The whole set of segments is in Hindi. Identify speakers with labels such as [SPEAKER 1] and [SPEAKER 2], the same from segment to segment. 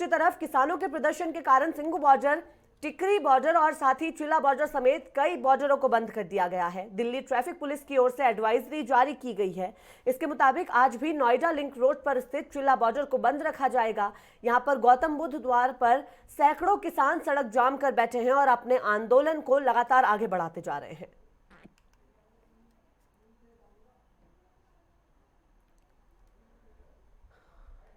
[SPEAKER 1] दूसरी तरफ किसानों के प्रदर्शन के कारण सिंघू बॉर्डर, टिकरी बॉर्डर और साथ ही चिल्ला बॉर्डर समेत कई बॉर्डरों को बंद कर दिया गया है। दिल्ली ट्रैफिक पुलिस की ओर से एडवाइजरी जारी की गई है। इसके मुताबिक आज भी नोएडा लिंक रोड पर स्थित चिल्ला बॉर्डर को बंद रखा जाएगा। यहां पर गौतम बुद्ध द्वार पर सैकड़ों किसान सड़क जाम कर बैठे हैं और अपने आंदोलन को लगातार आगे बढ़ाते जा रहे हैं।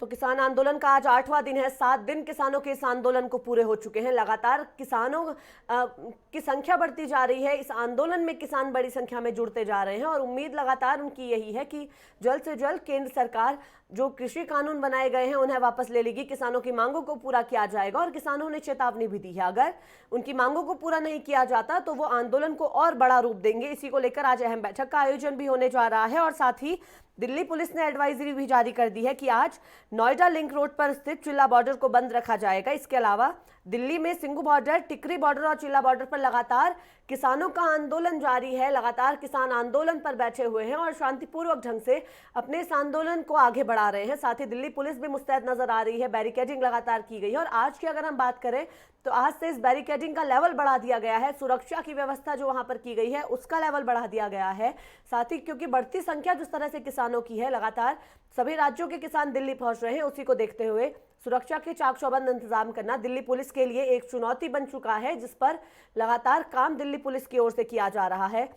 [SPEAKER 1] तो किसान आंदोलन का आज 8वां दिन है। 7 दिन किसानों के इस आंदोलन को पूरे हो चुके हैं। लगातार किसानों की संख्या बढ़ती जा रही है। इस आंदोलन में किसान बड़ी संख्या में जुड़ते जा रहे हैं और उम्मीद लगातार उनकी यही है कि जल्द से जल्द केंद्र सरकार जो कृषि कानून बनाए गए हैं उन्हें वापस ले लेगी, किसानों की मांगों को पूरा किया जाएगा। और किसानों ने चेतावनी भी दी है, अगर उनकी मांगों को पूरा नहीं किया जाता तो वो आंदोलन को और बड़ा रूप देंगे। इसी को लेकर आज अहम बैठक का आयोजन भी होने जा रहा है और साथ ही दिल्ली पुलिस ने एडवाइजरी भी जारी कर दी है कि आज नोएडा लिंक रोड पर स्थित चिल्ला बॉर्डर को बंद रखा जाएगा। इसके अलावा दिल्ली में सिंघू बॉर्डर, टिकरी बॉर्डर और चिल्ला बॉर्डर पर लगातार किसानों का आंदोलन जारी है। लगातार किसान आंदोलन पर बैठे हुए हैं और शांतिपूर्वक ढंग से अपने इस आंदोलन को आगे बढ़ा रहे हैं। साथ ही दिल्ली पुलिस भी मुस्तैद नजर आ रही है। बैरिकेडिंग लगातार की गई है और आज की अगर हम बात करें तो आज से इस बैरिकेडिंग का लेवल बढ़ा दिया गया है। सुरक्षा की व्यवस्था जो वहां पर की गई है उसका लेवल बढ़ा दिया गया है। साथ ही क्योंकि बढ़ती संख्या जिस तरह से किसानों की है, लगातार सभी राज्यों के किसान दिल्ली पहुंच रहे हैं, उसी को देखते हुए सुरक्षा के चाक चौबंद इंतजाम करना दिल्ली पुलिस के लिए एक चुनौती बन चुका है, जिस पर लगातार काम दिल्ली पुलिस की ओर से किया जा रहा है।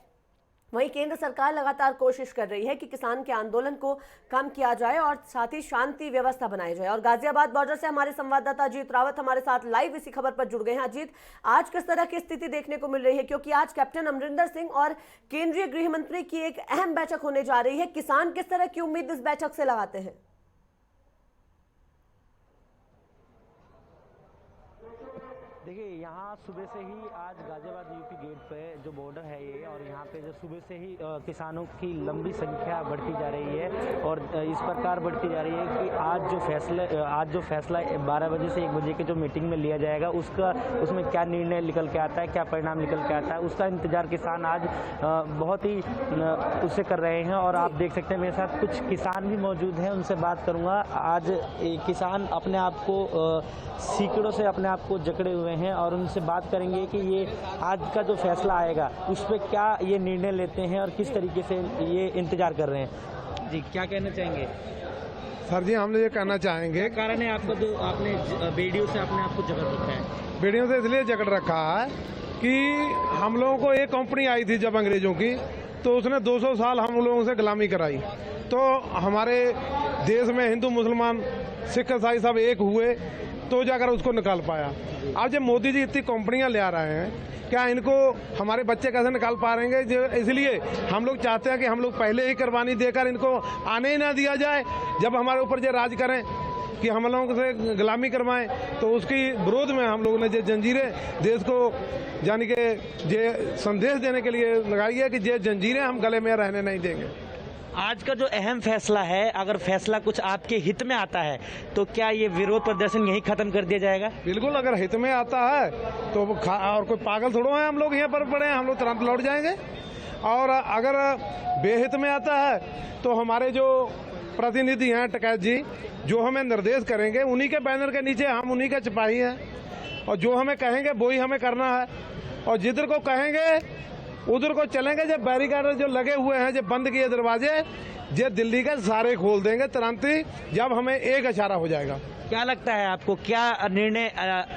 [SPEAKER 1] वहीं केंद्र सरकार लगातार कोशिश कर रही है कि किसान के आंदोलन को कम किया जाए और साथ ही शांति व्यवस्था बनाई जाए। और गाजियाबाद बॉर्डर से हमारे संवाददाता अजीत रावत हमारे साथ लाइव इसी खबर पर जुड़ गए हैं। अजीत, आज किस तरह की स्थिति देखने को मिल रही है, क्योंकि आज कैप्टन अमरिंदर सिंह और केंद्रीय गृह मंत्री की एक अहम बैठक होने जा रही है। किसान किस तरह की उम्मीद इस बैठक से लगाते हैं?
[SPEAKER 2] देखिए, यहाँ सुबह से ही आज गाजियाबाद यूपी गेट पे जो बॉर्डर है ये, और यहाँ पे जो सुबह से ही किसानों की लंबी संख्या बढ़ती जा रही है और इस प्रकार बढ़ती जा रही है कि आज जो फैसला 12 बजे से 1 बजे के जो मीटिंग में लिया जाएगा उसमें क्या निर्णय निकल के आता है, क्या परिणाम निकल के आता है, उसका इंतजार किसान आज बहुत ही उससे कर रहे हैं। और आप देख सकते हैं मेरे साथ कुछ किसान भी मौजूद हैं, उनसे बात करूँगा। आज किसान अपने आप को सीकड़ों से अपने आप को जकड़े हुए हैं और उनसे बात करेंगे कि ये आज का जो फैसला आएगा उस पर क्या ये निर्णय लेते हैं और किस तरीके से ये इंतजार कर रहे हैं। जी, क्या कहना चाहेंगे?
[SPEAKER 3] सर जी, हम ये कहना चाहेंगे,
[SPEAKER 2] कारण है आपका जो आपने बेड़ियों से अपने आप को जकड़ रखा है।
[SPEAKER 3] बेड़ियों से इसलिए जकड़ रखा है कि हम लोगों को एक कंपनी आई थी जब अंग्रेजों की, तो उसने 200 साल हम लोगों से गुलामी कराई। तो हमारे देश में हिंदू, मुसलमान, सिख, ईसाई सब एक हुए तो जाकर उसको निकाल पाया। आज जब मोदी जी इतनी कंपनियां ले आ रहे हैं, क्या इनको हमारे बच्चे कैसे निकाल पा रहे हैं? इसलिए हम लोग चाहते हैं कि हम लोग पहले ही कुर्बानी देकर इनको आने ही ना दिया जाए। जब हमारे ऊपर जो राज करें कि हम लोगों से गुलामी करवाएं, तो उसकी विरोध में हम लोगों ने जो जंजीरें देश को यानी कि ये संदेश देने के लिए लगाई है कि ये जंजीरें हम गले में रहने नहीं देंगे।
[SPEAKER 2] आज का जो अहम फैसला है, अगर फैसला कुछ आपके हित में आता है तो क्या ये विरोध प्रदर्शन यही खत्म कर दिया जाएगा?
[SPEAKER 3] बिल्कुल, अगर हित में आता है तो और कोई पागल थोड़ो है हम लोग यहाँ पर पड़े हैं, हम लोग तुरंत लौट जाएंगे। और अगर बेहित में आता है तो हमारे जो प्रतिनिधि हैं टिकैत जी, जो हमें निर्देश करेंगे उन्हीं के बैनर के नीचे हम उन्हीं का सिपाही हैं और जो हमें कहेंगे वो ही हमें करना है। और जिधर को कहेंगे उधर को चलेंगे। जब बैरिकेड जो लगे हुए हैं, जब बंद किए दरवाजे, ये दिल्ली के सारे खोल देंगे तुरंत ही, जब हमें एक इशारा हो जाएगा।
[SPEAKER 2] क्या लगता है आपको, क्या निर्णय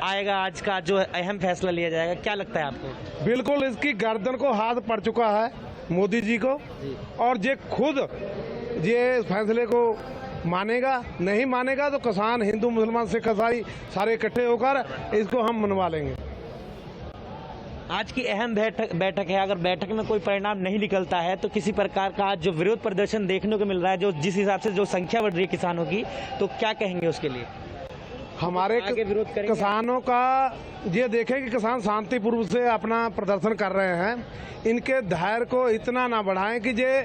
[SPEAKER 2] आएगा आज का जो अहम फैसला लिया जाएगा, क्या लगता है आपको?
[SPEAKER 3] बिल्कुल, इसकी गर्दन को हाथ पड़ चुका है मोदी जी को और ये खुद ये फैसले को मानेगा। नहीं मानेगा तो किसान, हिंदू, मुसलमान, सिख, ईसाई सारे इकट्ठे होकर इसको हम मनवा लेंगे।
[SPEAKER 2] आज की अहम बैठक है। अगर बैठक में कोई परिणाम नहीं निकलता है तो किसी प्रकार का आज जो विरोध प्रदर्शन देखने को मिल रहा है, जो जिस हिसाब से जो संख्या बढ़ रही है किसानों की, तो क्या कहेंगे उसके लिए?
[SPEAKER 3] हमारे विरोध किसानों का ये देखें कि किसान शांतिपूर्व से अपना प्रदर्शन कर रहे हैं। इनके धैर्य को इतना ना बढ़ाएं कि ये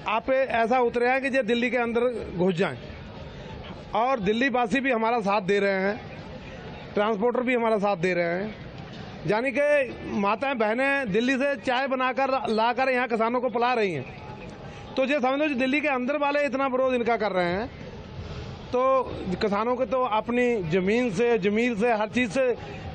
[SPEAKER 3] आप ऐसा उतरे हैं कि ये दिल्ली के अंदर घुस जाएं। और दिल्ली वासी भी हमारा साथ दे रहे हैं, ट्रांसपोर्टर भी हमारा साथ दे रहे हैं। यानी कि माताएं बहनें दिल्ली से चाय बनाकर लाकर यहाँ किसानों को पिला रही हैं। तो ये समझ लो दिल्ली के अंदर वाले इतना विरोध इनका कर रहे हैं तो किसानों के तो अपनी जमीन से हर चीज से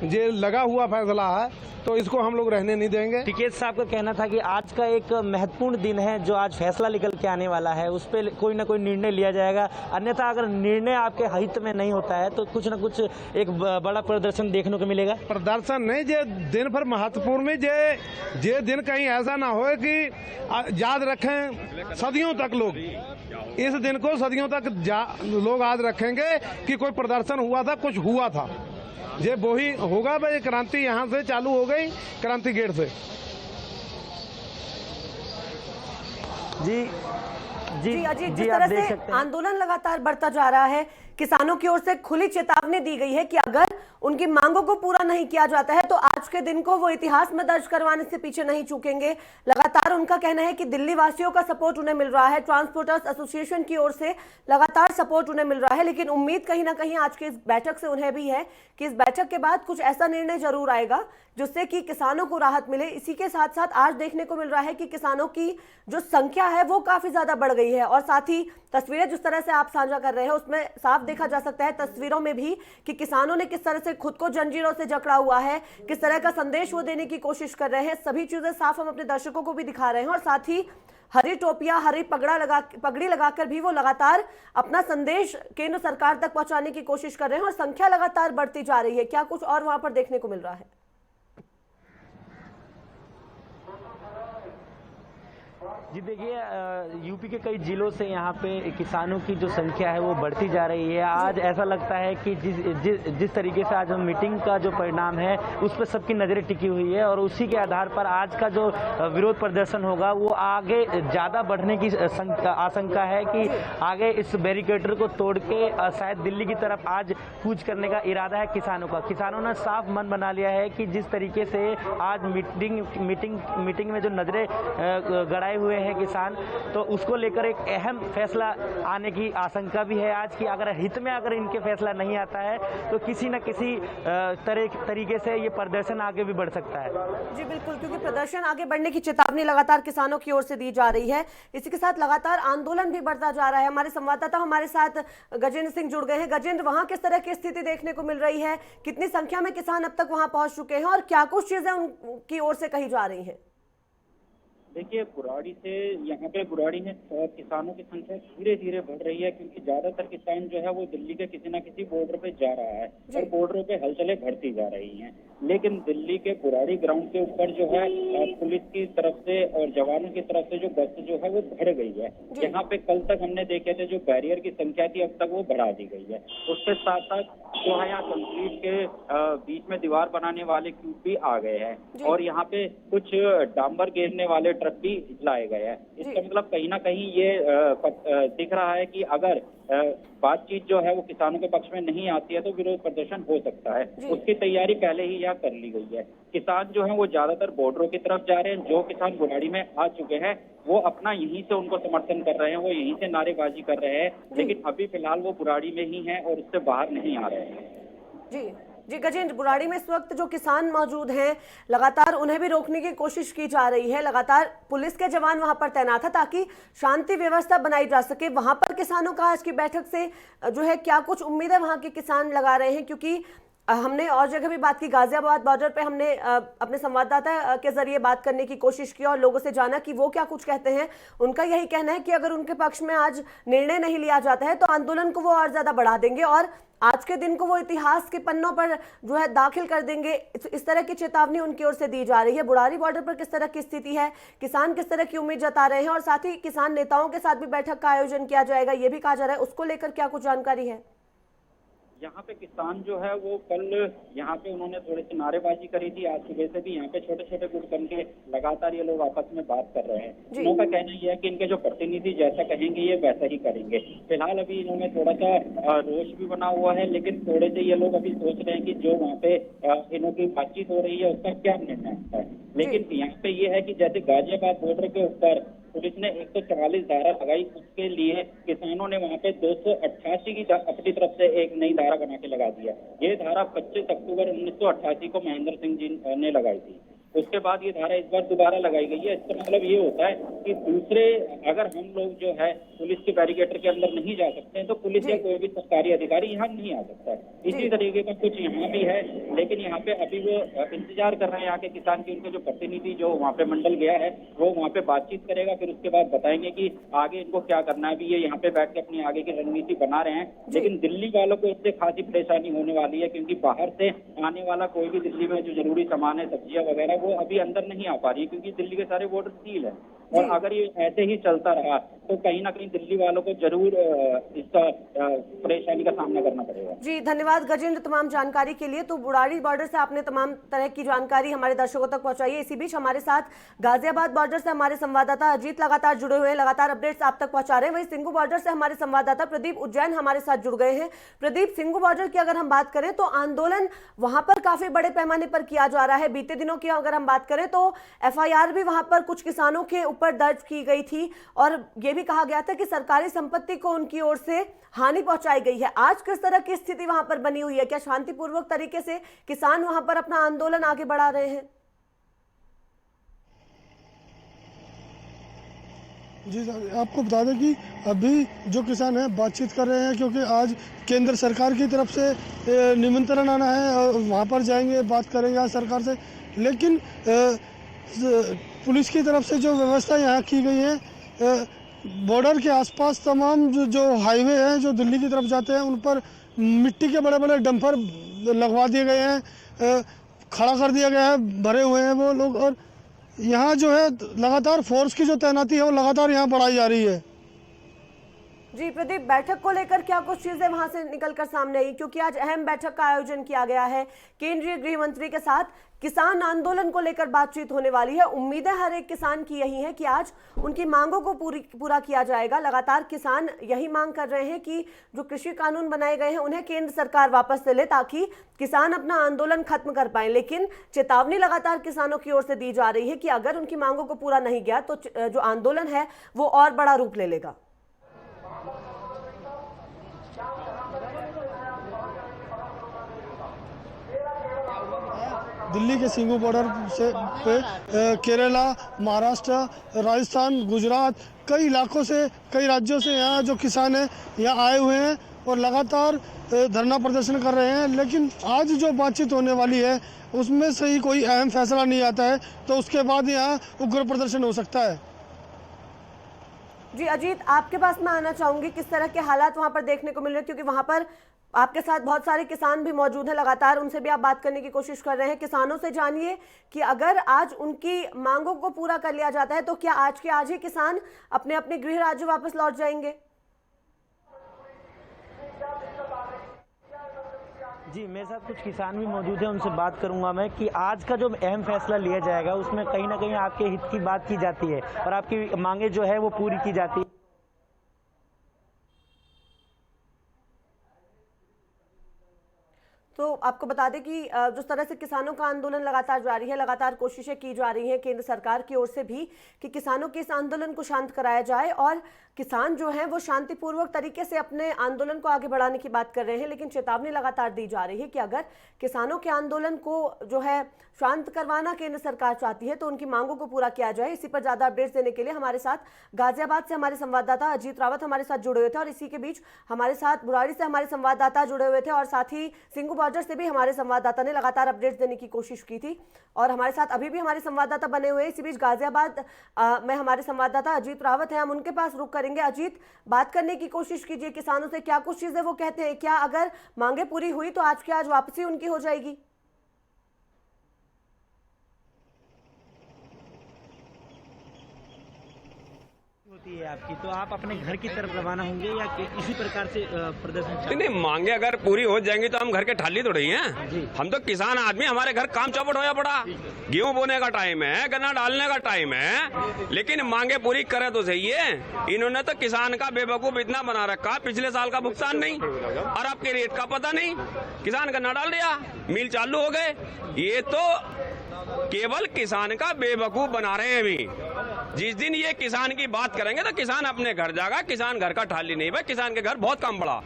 [SPEAKER 3] ये लगा हुआ फैसला है, तो इसको हम लोग रहने नहीं देंगे।
[SPEAKER 2] टिकैत साहब का कहना था कि आज का एक महत्वपूर्ण दिन है, जो आज फैसला निकल के आने वाला है, उस पर कोई ना कोई निर्णय लिया जाएगा, अन्यथा अगर निर्णय आपके हित में नहीं होता है तो कुछ ना कुछ एक बड़ा प्रदर्शन देखने को मिलेगा।
[SPEAKER 3] प्रदर्शन नहीं, ये दिन भर महत्वपूर्ण में ये दिन कहीं ऐसा ना हो कि याद रखें सदियों तक लोग, इस दिन को सदियों तक लोग याद रखेंगे कि कोई प्रदर्शन हुआ था, कुछ हुआ था। ये वही होगा भाई, क्रांति यहाँ से चालू हो गई, क्रांति गेट से।
[SPEAKER 1] जी अजीत, जिस तरह से आंदोलन लगातार बढ़ता जा रहा है, किसानों की ओर से खुली चेतावनी दी गई है कि अगर उनकी मांगों को पूरा नहीं किया जाता है तो आज के दिन को वो इतिहास में दर्ज करवाने से पीछे नहीं चूकेंगे। लगातार उनका कहना है कि दिल्ली वासियों का सपोर्ट उन्हें मिल रहा है, ट्रांसपोर्टर्स एसोसिएशन की ओर से लगातार सपोर्ट उन्हें मिल रहा है, लेकिन उम्मीद कहीं ना कहीं आज की इस बैठक से उन्हें भी है कि इस बैठक के बाद कुछ ऐसा निर्णय जरूर आएगा जिससे कि किसानों को राहत मिले। इसी के साथ साथ आज देखने को मिल रहा है कि किसानों की जो संख्या है वो काफी ज्यादा बढ़ गई है, और साथ ही तस्वीरें जिस तरह से आप साझा कर रहे हैं उसमें साफ देखा जा सकता है तस्वीरों में भी कि किसानों ने किस तरह से खुद को जंजीरों से जकड़ा हुआ है, किस तरह का संदेश वो देने की कोशिश कर रहे हैं। सभी चीजें साफ हम अपने दर्शकों को भी दिखा रहे हैं, और साथ ही हरी टोपियां, हरी पगड़ी लगाकर भी वो लगातार अपना संदेश केंद्र सरकार तक पहुंचाने की कोशिश कर रहे हैं, और संख्या लगातार बढ़ती जा रही है। क्या कुछ और वहां पर देखने को मिल रहा है?
[SPEAKER 2] जी देखिए, यूपी के कई जिलों से यहाँ पे किसानों की जो संख्या है वो बढ़ती जा रही है। आज ऐसा लगता है कि जिस तरीके से आज हम मीटिंग का जो परिणाम है उस पर सबकी नज़रें टिकी हुई है, और उसी के आधार पर आज का जो विरोध प्रदर्शन होगा वो आगे ज़्यादा बढ़ने की आशंका है कि आगे इस बैरिकेटर को तोड़ के शायद दिल्ली की तरफ आज कूच करने का इरादा है किसानों का। किसानों ने साफ मन बना लिया है कि जिस तरीके से आज मीटिंग में जो नज़रें गड़ाए हुए हैं किसान, तो उसको लेकर एक अहम फैसला आने की आशंका भी है आज की। अगर हित में अगर इनके फैसला नहीं आता है तो किसी न किसी तरीके से ये प्रदर्शन आगे भी बढ़ सकता है।
[SPEAKER 1] जी बिल्कुल, क्योंकि प्रदर्शन आगे बढ़ने की चेतावनी लगातार किसानों की ओर से दी जा रही है। इसी के साथ लगातार आंदोलन भी बढ़ता जा रहा है। हमारे संवाददाता हमारे साथ गजेंद्र सिंह जुड़ गए हैं। गजेंद्र, वहां किस तरह की स्थिति देखने को मिल रही है? कितनी संख्या में किसान अब तक वहां पहुंच चुके हैं और क्या कुछ चीजें उनकी ओर से कही जा रही है?
[SPEAKER 4] देखिए, यहाँ पे बुराड़ी में किसानों की संख्या धीरे धीरे बढ़ रही है, क्योंकि ज्यादातर किसान जो है वो दिल्ली के किसी न किसी बॉर्डर पे जा रहा है और बॉर्डरों पे हलचलें बढ़ती जा रही हैं। लेकिन दिल्ली के बुराड़ी ग्राउंड के ऊपर जो है पुलिस की तरफ से और जवानों की तरफ से जो गश्त जो है वो बढ़ गई है। यहाँ पे कल तक हमने देखे थे जो बैरियर की संख्या थी, अब तक वो बढ़ा दी गई है। उसके साथ साथ जो है यहाँ कंक्रीट के बीच में दीवार बनाने वाले क्यूब भी आ गए हैं, और यहाँ पे कुछ डांबर घेरने वाले ट्रक भी लाए गए हैं। इसका मतलब कहीं ना कहीं ये दिख रहा है कि अगर बातचीत जो है वो किसानों के पक्ष में नहीं आती है तो विरोध प्रदर्शन हो सकता है। उसकी तैयारी पहले ही यहाँ कर ली गई है। किसान जो है वो ज्यादातर बॉर्डरों की तरफ जा रहे हैं। जो किसान बुराड़ी में आ चुके हैं वो अपना यहीं से उनको समर्थन कर रहे हैं, वो यहीं से नारेबाजी कर रहे हैं, लेकिन अभी फिलहाल वो बुराड़ी में ही है और उससे बाहर नहीं आ रहे हैं।
[SPEAKER 1] जी गजेंद्र, बुराड़ी में इस वक्त जो किसान मौजूद हैं लगातार उन्हें भी रोकने की कोशिश की जा रही है। लगातार पुलिस के जवान वहां पर तैनात है ताकि शांति व्यवस्था बनाई जा सके। वहां पर किसानों का आज की बैठक से जो है क्या कुछ उम्मीदें वहां के किसान लगा रहे हैं? क्योंकि हमने और जगह भी बात की, गाजियाबाद बॉर्डर पे हमने अपने संवाददाता के जरिए बात करने की कोशिश की और लोगों से जाना कि वो क्या कुछ कहते हैं। उनका यही कहना है कि अगर उनके पक्ष में आज निर्णय नहीं लिया जाता है तो आंदोलन को वो और ज्यादा बढ़ा देंगे और आज के दिन को वो इतिहास के पन्नों पर जो है दाखिल कर देंगे। इस तरह की चेतावनी उनकी ओर से दी जा रही है। बुराड़ी बॉर्डर पर किस तरह की स्थिति है, किसान किस तरह की उम्मीद जता रहे हैं, और साथ ही किसान नेताओं के साथ भी बैठक का आयोजन किया जाएगा ये भी कहा जा रहा है, उसको लेकर क्या कुछ जानकारी है?
[SPEAKER 4] यहाँ पे किसान जो है वो कल यहाँ पे उन्होंने थोड़ी सी नारेबाजी करी थी। आज सुबह से भी यहाँ पे छोटे छोटे गुट बन के लगातार ये लोग आपस में बात कर रहे हैं। इनका कहना यह है कि इनके जो प्रतिनिधि जैसा कहेंगे ये वैसा ही करेंगे। फिलहाल अभी इन्होंने थोड़ा सा रोष भी बना हुआ है, लेकिन थोड़े से ये लोग अभी सोच रहे हैं कि जो वहाँ पे इन्हों की बातचीत हो रही है उसका क्या निर्णय आता है। लेकिन यहाँ पे ये है कि जैसे गाजियाबाद बॉर्डर के ऊपर पुलिस ने 144 धारा लगाई, उसके लिए किसानों ने वहाँ पे 288 की अपनी तरफ से एक नई धारा बना के लगा दिया। ये धारा 25 अक्टूबर 1988 को महेंद्र सिंह जी ने लगाई थी। उसके बाद ये धारा इस बार दोबारा लगाई गई है। इसका मतलब ये होता है कि दूसरे, अगर हम लोग जो है पुलिस के बैरिकेटर के अंदर नहीं जा सकते हैं तो पुलिस या कोई भी सरकारी अधिकारी यहाँ नहीं आ सकता है। इसी तरीके का कुछ यहाँ भी है, लेकिन यहाँ पे अभी वो इंतजार कर रहे हैं यहाँ के किसान की, उनके जो प्रतिनिधि जो वहाँ पे मंडल गया है वो वहाँ पे बातचीत करेगा, फिर उसके बाद बताएंगे कि आगे इनको क्या करना है। अभी ये यहाँ पे बैठ के अपनी आगे की रणनीति बना रहे हैं, लेकिन दिल्ली वालों को इससे खासी परेशानी होने वाली है, क्योंकि बाहर से आने वाला कोई भी दिल्ली में जो जरूरी सामान है, सब्जियां वगैरह, वो अभी अंदर नहीं आ पा रही है, क्योंकि दिल्ली के सारे बॉर्डर सील है। और अगर ये ऐसे ही चलता रहा तो कहीं ना कहीं दिल्ली वालों को जरूर इसका परेशानी का सामना करना पड़ेगा।
[SPEAKER 1] जी धन्यवाद गजेंद्र तमाम जानकारी के लिए। तो बुराड़ी बॉर्डर से आपने तमाम तरह की जानकारी हमारे दर्शकों तक पहुंचाई है। इसी बीच हमारे साथ गाजियाबाद बॉर्डर से हमारे संवाददाता अजीत लगातार जुड़े हुए हैं, लगातार अपडेट्स आप तक पहुंचा रहे हैं। वहीं सिंगू बॉर्डर से हमारे संवाददाता प्रदीप उज्जैन हमारे साथ जुड़ गए हैं। प्रदीप, सिंगू बॉर्डर की अगर हम बात करें तो आंदोलन वहां पर काफी बड़े पैमाने पर किया जा रहा है। बीते दिनों की अगर हम बात करें तो FIR भी वहां पर कुछ किसानों के ऊपर दर्ज की गई थी और यह भी कहा गया था कि सरकारी संपत्ति को उनकी ओर से हानि पहुंचाई गई है। आज किस तरह की स्थिति वहां पर बनी हुई है? क्या शांतिपूर्वक तरीके से किसान वहां पर अपना आंदोलन आगे बढ़ा रहे हैं?
[SPEAKER 5] जी आपको बता दें कि अभी जो किसान हैं बातचीत कर रहे हैं, क्योंकि आज केंद्र सरकार की तरफ से निमंत्रण आना है और वहाँ पर जाएंगे, बात करेंगे आज सरकार से। लेकिन पुलिस की तरफ से जो व्यवस्था यहाँ की गई है, बॉर्डर के आसपास तमाम जो हाईवे हैं जो दिल्ली की तरफ जाते हैं उन पर मिट्टी के बड़े बड़े डंपर लगवा दिए गए हैं, खड़ा कर दिया गया है, भरे हुए हैं वो लोग। और यहाँ जो है लगातार फोर्स की जो तैनाती है वो लगातार यहाँ बढ़ाई जा रही है।
[SPEAKER 1] जी प्रदीप, बैठक को लेकर क्या कुछ चीजें वहां से निकलकर सामने आई? क्योंकि आज अहम बैठक का आयोजन किया गया है केंद्रीय गृह मंत्री के साथ, किसान आंदोलन को लेकर बातचीत होने वाली है। उम्मीदें हर एक किसान की यही है कि आज उनकी मांगों को पूरा किया जाएगा। लगातार किसान यही मांग कर रहे हैं कि जो कृषि कानून बनाए गए हैं उन्हें केंद्र सरकार वापस ले ले, ताकि किसान अपना आंदोलन खत्म कर पाए। लेकिन चेतावनी लगातार किसानों की ओर से दी जा रही है कि अगर उनकी मांगों को पूरा नहीं किया तो जो आंदोलन है वो और बड़ा रूप ले लेगा।
[SPEAKER 5] दिल्ली के सिंगू बॉर्डर से पे केरला, महाराष्ट्र, राजस्थान, गुजरात, कई इलाकों से, कई राज्यों से यहाँ जो किसान हैं यहाँ आए हुए हैं और लगातार धरना प्रदर्शन कर रहे हैं। लेकिन आज जो बातचीत होने वाली है उसमें से ही कोई अहम फैसला नहीं आता है तो उसके बाद यहाँ उग्र प्रदर्शन हो सकता है।
[SPEAKER 1] जी अजीत, आपके पास मैं आना चाहूंगी, किस तरह के हालात वहां पर देखने को मिल रहे हैं? क्योंकि वहां पर आपके साथ बहुत सारे किसान भी मौजूद हैं, लगातार उनसे भी आप बात करने की कोशिश कर रहे हैं। किसानों से जानिए कि अगर आज उनकी मांगों को पूरा कर लिया जाता है तो क्या आज के आज ही किसान अपने अपने गृह राज्य वापस लौट जाएंगे?
[SPEAKER 2] जी, मेरे साथ कुछ किसान भी मौजूद हैं, उनसे बात करूंगा मैं कि आज का जो अहम फैसला लिया जाएगा उसमें कहीं ना कहीं आपके हित की बात की जाती है और आपकी मांगे जो है वो पूरी की जाती है।
[SPEAKER 1] तो आपको बता दें कि जिस तरह से किसानों का आंदोलन लगातार जारी है, लगातार कोशिशें की जा रही हैं केंद्र सरकार की ओर से भी कि किसानों के इस आंदोलन को शांत कराया जाए और किसान जो हैं वो शांतिपूर्वक तरीके से अपने आंदोलन को आगे बढ़ाने की बात कर रहे हैं। लेकिन चेतावनी लगातार दी जा रही है कि अगर किसानों के आंदोलन को जो है शांत करवाना केंद्र सरकार चाहती है तो उनकी मांगों को पूरा किया जाए। इसी पर ज्यादा अपडेट्स देने के लिए हमारे साथ गाजियाबाद से हमारे संवाददाता अजीत रावत हमारे साथ जुड़े हुए थे और इसी के बीच हमारे साथ बुराड़ी से हमारे संवाददाता जुड़े हुए थे और साथ ही सिंगू बॉर्डर से भी हमारे संवाददाता ने लगातार अपडेट्स देने की कोशिश की थी और हमारे साथ अभी भी हमारे संवाददाता बने हुए हैं। इसी बीच गाजियाबाद में हमारे संवाददाता अजीत रावत हैं, हम उनके पास रुक करेंगे। अजीत, बात करने की कोशिश कीजिए किसानों से, क्या कुछ चीजें वो कहते हैं? क्या अगर मांगे पूरी हुई तो आज के आज वापसी उनकी हो जाएगी?
[SPEAKER 2] होती है आपकी, तो आप अपने घर की तरफ रवाना होंगे या इसी प्रकार से प्रदर्शन?
[SPEAKER 6] नहीं, मांगे अगर पूरी हो जाएंगी तो हम घर के ठाली तो रही हैं। हम तो किसान आदमी, हमारे घर काम चौपट होया पड़ा, गेहूं बोने का टाइम है, गन्ना डालने का टाइम है, लेकिन मांगे पूरी करे तो सही है। इन्होंने तो किसान का बेवकूफ इतना बना रखा, पिछले साल का भुगतान नहीं और आपके रेट का पता नहीं, किसान गन्ना डाल दिया, मिल चालू हो गए। ये तो केवल किसान का बेवकूफ बना रहे हैं अभी। जिस दिन ये किसान की बात करेंगे तो किसान अपने घर जाएगा, किसान घर का ठाली नहीं, भाई किसान के घर बहुत कम पड़ा।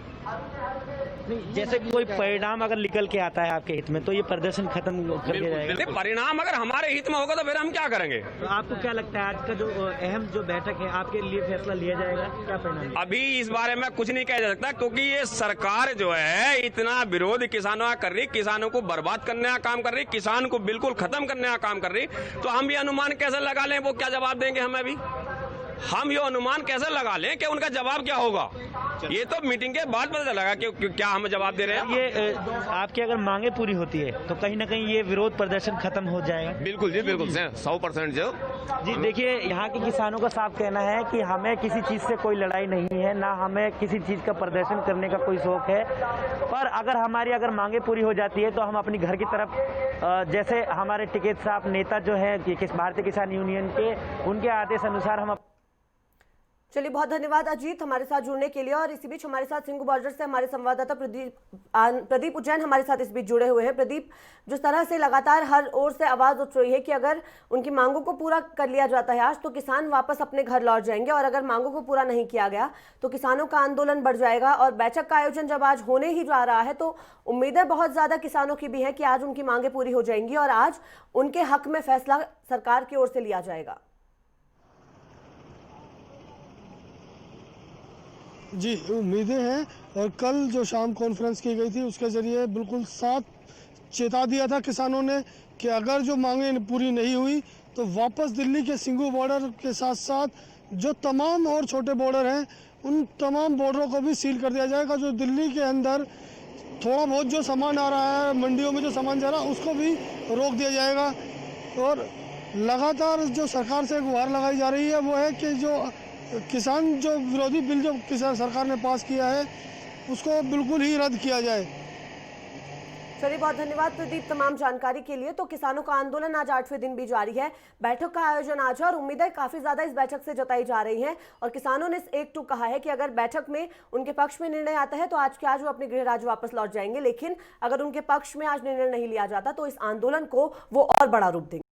[SPEAKER 2] नहीं, जैसे कोई परिणाम अगर निकल के आता है आपके हित में तो ये प्रदर्शन खत्म कर दिया जाएगा।
[SPEAKER 6] नहीं, परिणाम अगर हमारे हित में होगा तो फिर हम क्या करेंगे?
[SPEAKER 2] तो आपको क्या लगता है आज का जो अहम जो बैठक है आपके लिए फैसला लिया जाएगा, क्या परिणाम?
[SPEAKER 6] अभी इस बारे में कुछ नहीं कहा जा सकता, क्योंकि ये सरकार जो है इतना विरोध किसानों का कर रही, किसानों को बर्बाद करने का काम कर रही, किसान को बिल्कुल खत्म करने का काम कर रही, तो हम ये अनुमान कैसे लगा लें वो क्या जवाब देंगे हमें? अभी हम ये अनुमान कैसे लगा लें कि उनका जवाब क्या होगा? ये तो मीटिंग के बाद पता चलेगा कि क्या हम जवाब दे रहे हैं।
[SPEAKER 2] ये आपकी अगर मांगे पूरी होती है तो कहीं ना कहीं ये विरोध प्रदर्शन खत्म हो जाएगा।
[SPEAKER 6] बिल्कुल जी, बिल्कुल 100% जो
[SPEAKER 2] जी देखिए, यहाँ के किसानों का साफ कहना है कि हमें किसी चीज से कोई लड़ाई नहीं है, ना हमें किसी चीज का प्रदर्शन करने का कोई शौक है, पर अगर हमारी मांगे पूरी हो जाती है तो हम अपनी घर की तरफ, जैसे हमारे टिकैत साहब नेता जो है भारतीय किसान यूनियन के, उनके आदेश अनुसार हम।
[SPEAKER 1] चलिए, बहुत धन्यवाद अजीत हमारे साथ जुड़ने के लिए। और इसी बीच हमारे साथ सिंगू बॉर्डर से हमारे संवाददाता प्रदीप उज्जैन हमारे साथ इस बीच जुड़े हुए हैं। प्रदीप, जिस तरह से लगातार हर ओर से आवाज उठ रही है कि अगर उनकी मांगों को पूरा कर लिया जाता है आज तो किसान वापस अपने घर लौट जाएंगे, और अगर मांगों को पूरा नहीं किया गया तो किसानों का आंदोलन बढ़ जाएगा। और बैठक का आयोजन जब आज होने ही जा रहा है तो उम्मीदें बहुत ज्यादा किसानों की भी है कि आज उनकी मांगे पूरी हो जाएंगी और आज उनके हक में फैसला सरकार की ओर से लिया जाएगा।
[SPEAKER 5] जी, उम्मीदें हैं। और कल जो शाम कॉन्फ्रेंस की गई थी उसके ज़रिए बिल्कुल साफ चेता दिया था किसानों ने कि अगर जो मांगें पूरी नहीं हुई तो वापस दिल्ली के सिंगू बॉर्डर के साथ साथ जो तमाम और छोटे बॉर्डर हैं उन तमाम बॉर्डरों को भी सील कर दिया जाएगा। जो दिल्ली के अंदर थोड़ा बहुत जो सामान आ रहा है, मंडियों में जो सामान जा रहा है, उसको भी रोक दिया जाएगा। और लगातार जो सरकार से गुहार लगाई जा रही है वो है कि जो किसान जो विरोधी बिल जो किसान सरकार ने पास किया है उसको बिल्कुल ही रद्द किया जाए।
[SPEAKER 1] चलिए, बहुत धन्यवाद प्रदीप तमाम जानकारी के लिए। तो किसानों का आंदोलन आज 8वें दिन भी जारी है। बैठक का आयोजन आज है और उम्मीदें काफी ज्यादा इस बैठक से जताई जा रही हैं। और किसानों ने एक टूक कहा है कि अगर बैठक में उनके पक्ष में निर्णय आता है तो आज के आज वो अपने गृह राज्य वापस लौट जाएंगे, लेकिन अगर उनके पक्ष में आज निर्णय नहीं लिया जाता तो इस आंदोलन को वो और बड़ा रूप देंगे।